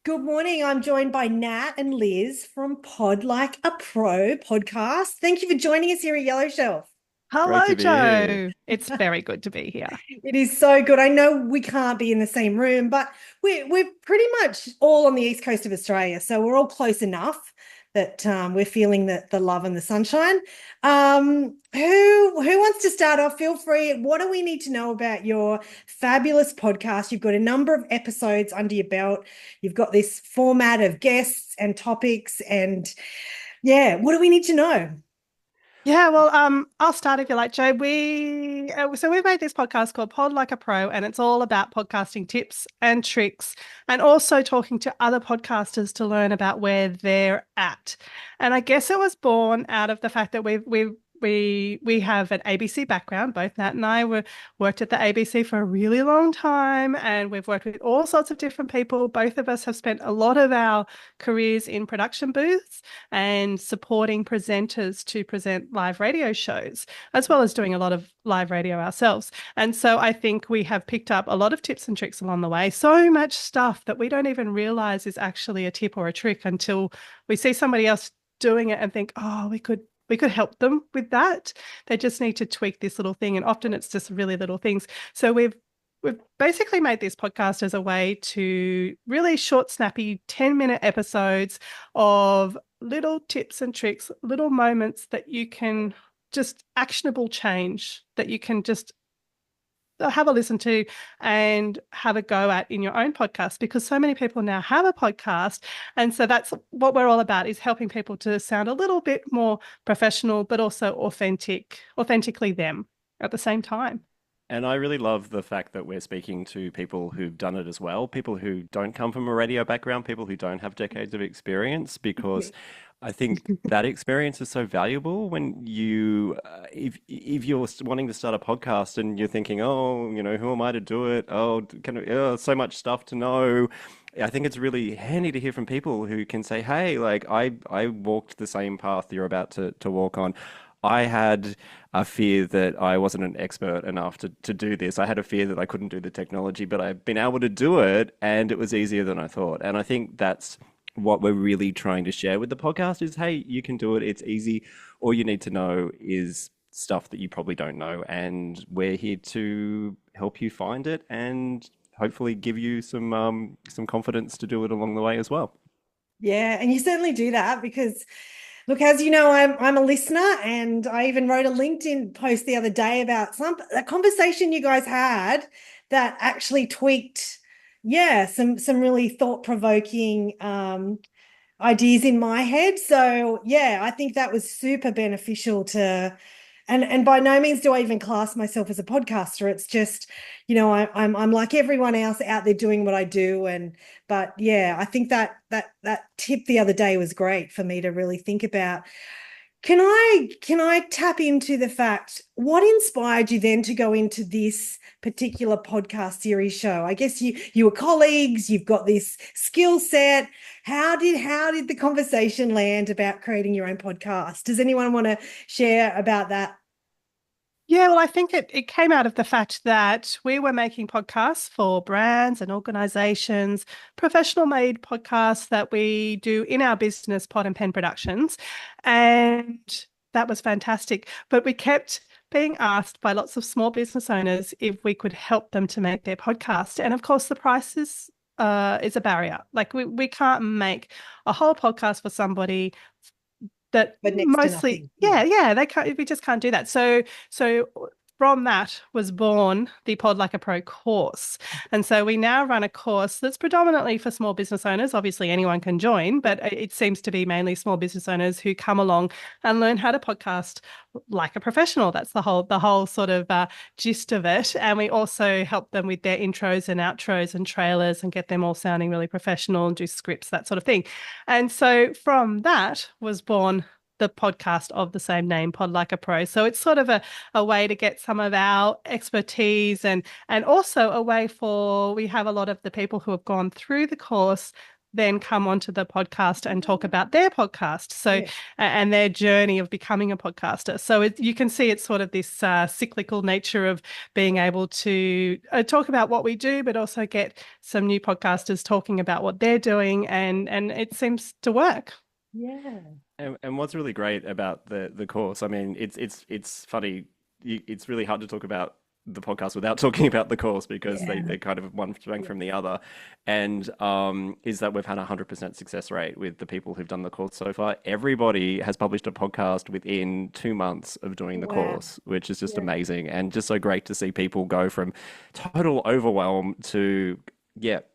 Good morning. I'm joined by Nat and Liz from Pod Like a Pro podcast. Thank you for joining us here at Yellow Shelf. Great Hello, to be here. Joe. It's very good to be here. It is so good. I know we can't be in the same room, but we're pretty much all on the east coast of Australia, so we're all close enough that we're feeling the love and the sunshine. Who wants to start off? Feel free. What do we need to know about your fabulous podcast? You've got a number of episodes under your belt. You've got this format of guests and topics, and yeah, what do we need to know? I'll start if you like, Joe. We've made this podcast called Pod Like a Pro, and it's all about podcasting tips and tricks, and also talking to other podcasters to learn about where they're at. And I guess it was born out of the fact that we have an ABC background. Both Nat and I worked at the ABC for a really long time, and we've worked with all sorts of different people. Both of us have spent a lot of our careers in production booths and supporting presenters to present live radio shows, as well as doing a lot of live radio ourselves. And so I think we have picked up a lot of tips and tricks along the way, so much stuff that we don't even realize is actually a tip or a trick until we see somebody else doing it and think, oh, we could help them with that. They just need to tweak this little thing. And often it's just really little things. So we've basically made this podcast as a way to really short, snappy 10-minute episodes of little tips and tricks, little moments that you can just actionable change that you can just have a listen to and have a go at in your own podcast, because so many people now have a podcast. And so that's what we're all about, is helping people to sound a little bit more professional, but also authentically them at the same time. And I really love the fact that we're speaking to people who've done it as well, people who don't come from a radio background, people who don't have decades of experience, because I think that experience is so valuable when if you're wanting to start a podcast and you're thinking, oh, who am I to do it? Oh, so much stuff to know. I think it's really handy to hear from people who can say, hey, like I walked the same path you're about to walk on. I had a fear that I wasn't an expert enough to do this. I had a fear that I couldn't do the technology, but I've been able to do it, and it was easier than I thought. And I think that's what we're really trying to share with the podcast is, hey, you can do it. It's easy. All you need to know is stuff that you probably don't know, and we're here to help you find it and hopefully give you some confidence to do it along the way as well. Yeah, and you certainly do that because look, as you know, I'm a listener, and I even wrote a LinkedIn post the other day about a conversation you guys had that actually tweaked, yeah, some really thought-provoking ideas in my head. So yeah, I think that was super beneficial to, and by no means do I even class myself as a podcaster. It's just, I'm like everyone else out there doing what I do. But yeah, I think that tip the other day was great for me to really think about. Can I tap into the fact what inspired you then to go into this particular podcast series show? I guess you were colleagues, you've got this skill set. How did the conversation land about creating your own podcast? Does anyone want to share about that? Yeah, well, I think it came out of the fact that we were making podcasts for brands and organizations, professional made podcasts that we do in our business, Pod and Pen Productions. And that was fantastic. But we kept being asked by lots of small business owners if we could help them to make their podcast. And of course, the price is a barrier. Like we can't make a whole podcast for somebody that But next to mostly, nothing. Yeah. yeah, we just can't do that. So from that was born the Pod Like a Pro course. And so we now run a course that's predominantly for small business owners. Obviously, anyone can join, but it seems to be mainly small business owners who come along and learn how to podcast like a professional. That's the whole sort of gist of it. And we also help them with their intros and outros and trailers and get them all sounding really professional and do scripts, that sort of thing. And so from that was born the podcast of the same name, Pod Like a Pro. So it's sort of a way to get some of our expertise and also a way for, we have a lot of the people who have gone through the course then come onto the podcast and talk about their podcast. So, Yeah. and their journey of becoming a podcaster. So you can see it's sort of this cyclical nature of being able to talk about what we do, but also get some new podcasters talking about what they're doing, and it seems to work. Yeah. And what's really great about the course, I mean, it's funny. It's really hard to talk about the podcast without talking about the course because they kind of one sprang from the other, and is that we've had 100% success rate with the people who've done the course so far. Everybody has published a podcast within 2 months of doing the course, which is just amazing, and just so great to see people go from total overwhelm to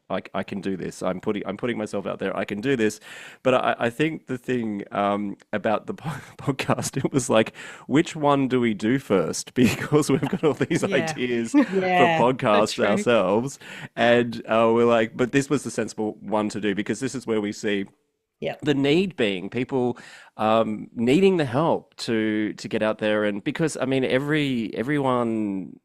I can do this. I'm putting myself out there. I can do this. But I think the thing about the podcast, it was like, which one do we do first? Because we've got all these ideas for podcasts ourselves, and we're like, but this was the sensible one to do because this is where we see the need being people needing the help to get out there, and because I mean everyone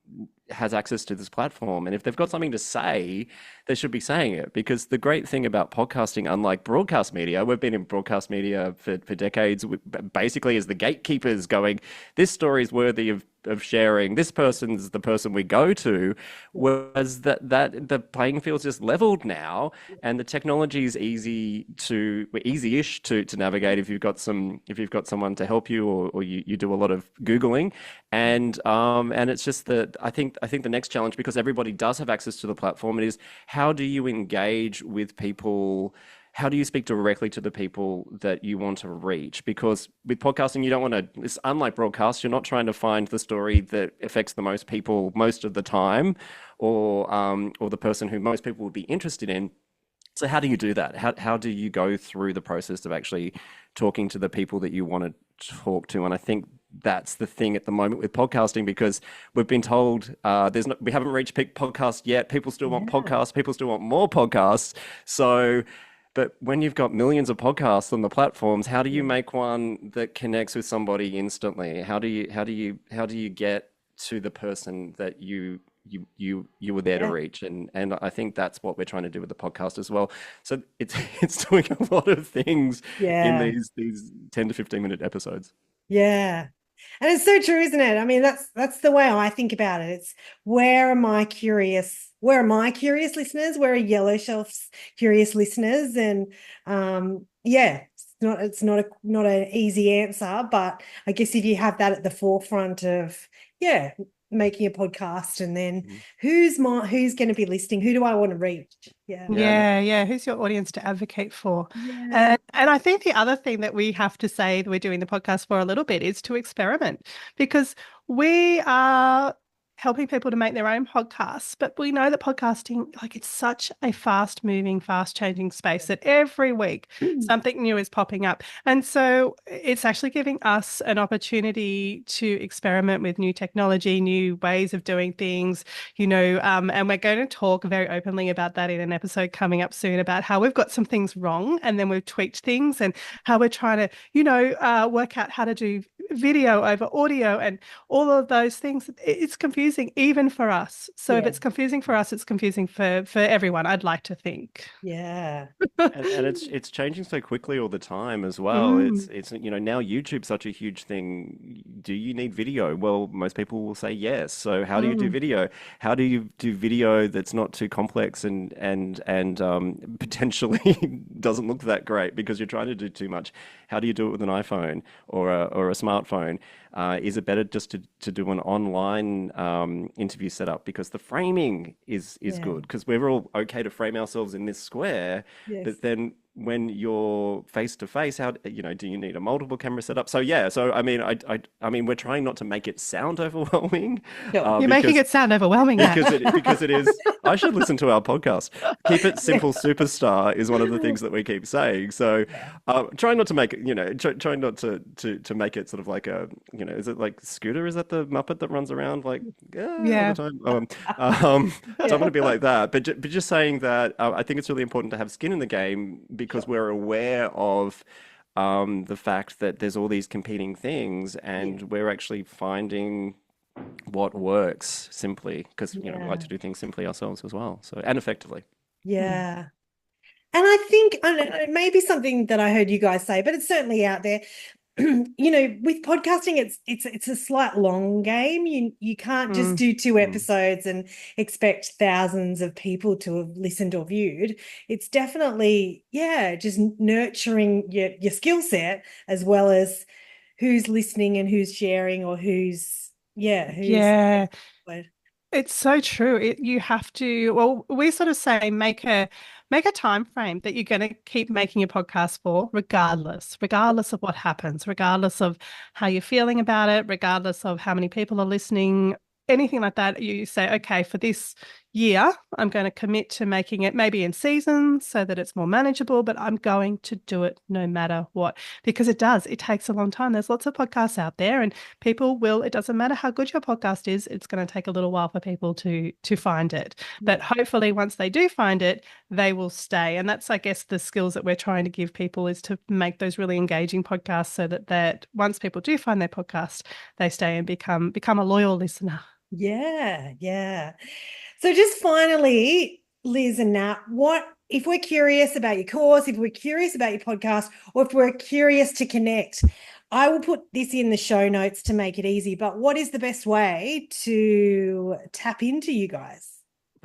has access to this platform, and if they've got something to say, they should be saying it. Because the great thing about podcasting, unlike broadcast media, we've been in broadcast media for decades, basically as the gatekeepers going, this story is worthy of sharing, this person's the person we go to, whereas that the playing field's just leveled now, and the technology is easy-ish to navigate if you've got someone to help you, or you do a lot of Googling, and it's just that I think the next challenge, because everybody does have access to the platform, it is how do you engage with people? How do you speak directly to the people that you want to reach? Because with podcasting, you don't want to, it's unlike broadcast, you're not trying to find the story that affects the most people most of the time, or the person who most people would be interested in. So how do you do that? How do you go through the process of actually talking to the people that you want to talk to? And I think that's the thing at the moment with podcasting, because we've been told we haven't reached peak podcast yet. People still want podcasts. People still want more podcasts. So, but when you've got millions of podcasts on the platforms, how do you make one that connects with somebody instantly? How do you get to the person that you were there to reach? And I think that's what we're trying to do with the podcast as well. So it's doing a lot of things in these 10 to 15 minute episodes. Yeah. And it's so true, isn't it? I mean, that's the way I think about it. It's where are my curious listeners? Where are Yellow Shelf's curious listeners? And it's not an easy answer, but I guess if you have that at the forefront of making a podcast, and then who's going to be listening? Who do I want to reach? Who's your audience to advocate for? And I think the other thing that we have to say that we're doing the podcast for a little bit is to experiment, because we are helping people to make their own podcasts, but we know that podcasting, like, it's such a fast moving, fast changing space that every week something new is popping up. And so it's actually giving us an opportunity to experiment with new technology, new ways of doing things, and we're going to talk very openly about that in an episode coming up soon, about how we've got some things wrong and then we've tweaked things, and how we're trying to, work out how to do video over audio and all of those things. It's confusing even for us. So if it's confusing for us, it's confusing for everyone, I'd like to think. And it's changing so quickly all the time as well. It's now YouTube's such a huge thing. Do you need video? Well, most people will say yes. So how do you do video? How do you do video that's not too complex and potentially doesn't look that great because you're trying to do too much? How do you do it with an iPhone or a smartphone? Is it better just to do an online interview setup, because the framing is good, because we're all okay to frame ourselves in this square, but then when you're face to face, how do you need a multiple camera setup? So I mean we're trying not to make it sound overwhelming. You're making it sound overwhelming because it is. I should listen to our podcast. Keep it simple, superstar is one of the things that we keep saying. So try not to make it, try not to make it sort of like a, is it like Scooter? Is that the Muppet that runs around like all the time? So I'm going to be like that, but just saying that I think it's really important to have skin in the game, because we're aware of the fact that there's all these competing things, and we're actually finding what works simply, because we like to do things simply ourselves as well, so, and effectively. And I think, I don't know, it may be something that I heard you guys say, but it's certainly out there. With podcasting, it's a slight long game. You can't just do two episodes and expect thousands of people to have listened or viewed. It's definitely, just nurturing your skill set as well as who's listening and who's sharing or who's. It's so true. You have to, well, we sort of say make a time frame that you're going to keep making your podcast for, regardless of what happens, regardless of how you're feeling about it, regardless of how many people are listening, anything like that. You say, okay, for this year, I'm going to commit to making it maybe in seasons so that it's more manageable, but I'm going to do it no matter what, because it takes a long time. There's lots of podcasts out there and it doesn't matter how good your podcast is, it's going to take a little while for people to find it. But hopefully once they do find it, they will stay. And that's, I guess, the skills that we're trying to give people is to make those really engaging podcasts so that once people do find their podcast, they stay and become a loyal listener. Yeah. So just finally, Liz and Nat, what if we're curious about your course, if we're curious about your podcast, or if we're curious to connect? I will put this in the show notes to make it easy, but what is the best way to tap into you guys?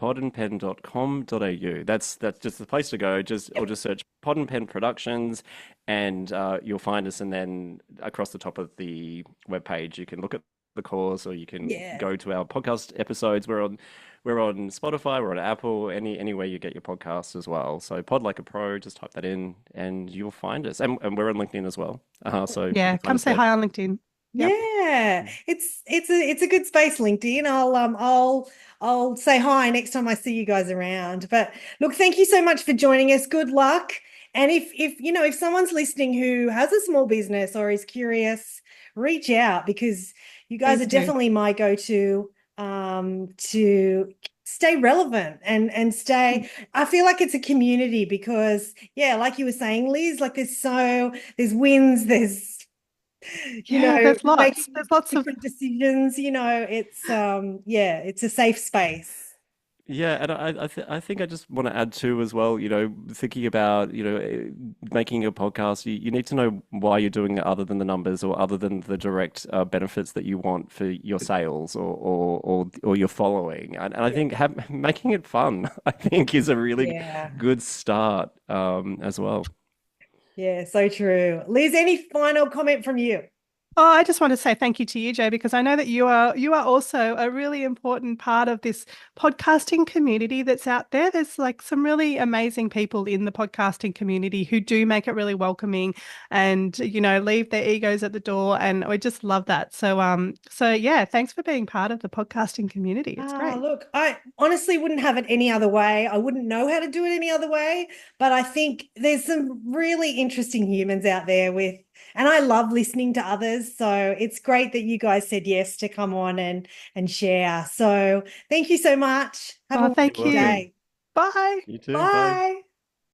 podandpen.com.au. That's just the place to go. Or just search Pod and Pen Productions, and you'll find us. And then across the top of the webpage, you can look at the course, or you can go to our podcast episodes. We're on Spotify, we're on Apple, anywhere you get your podcasts as well. So Pod Like a Pro, just type that in, and you'll find us. And we're on LinkedIn as well. So come say hi on LinkedIn. Yep. Yeah, it's a good space, LinkedIn. I'll say hi next time I see you guys around. But look, thank you so much for joining us. Good luck. And if someone's listening who has a small business or is curious, reach out, because you guys are definitely my go-to to stay relevant and stay. I feel like it's a community because, like you were saying, Liz, like there's wins, there's there's lots of different decisions. It's a safe space. Yeah, and I think I just want to add too as well, thinking about, making a podcast, you need to know why you're doing it other than the numbers or other than the direct benefits that you want for your sales or your following. And I think making it fun, I think, is a really good start as well. Yeah, so true. Liz, any final comment from you? Oh, I just want to say thank you to you, Jay, because I know that you are also a really important part of this podcasting community that's out there. There's like some really amazing people in the podcasting community who do make it really welcoming and, leave their egos at the door. And I just love that. So thanks for being part of the podcasting community. It's great. Look, I honestly wouldn't have it any other way. I wouldn't know how to do it any other way, but I think there's some really interesting humans out there and I love listening to others. So it's great that you guys said yes to come on and share. So thank you so much. Have a thank you. day. Bye. You too. Bye.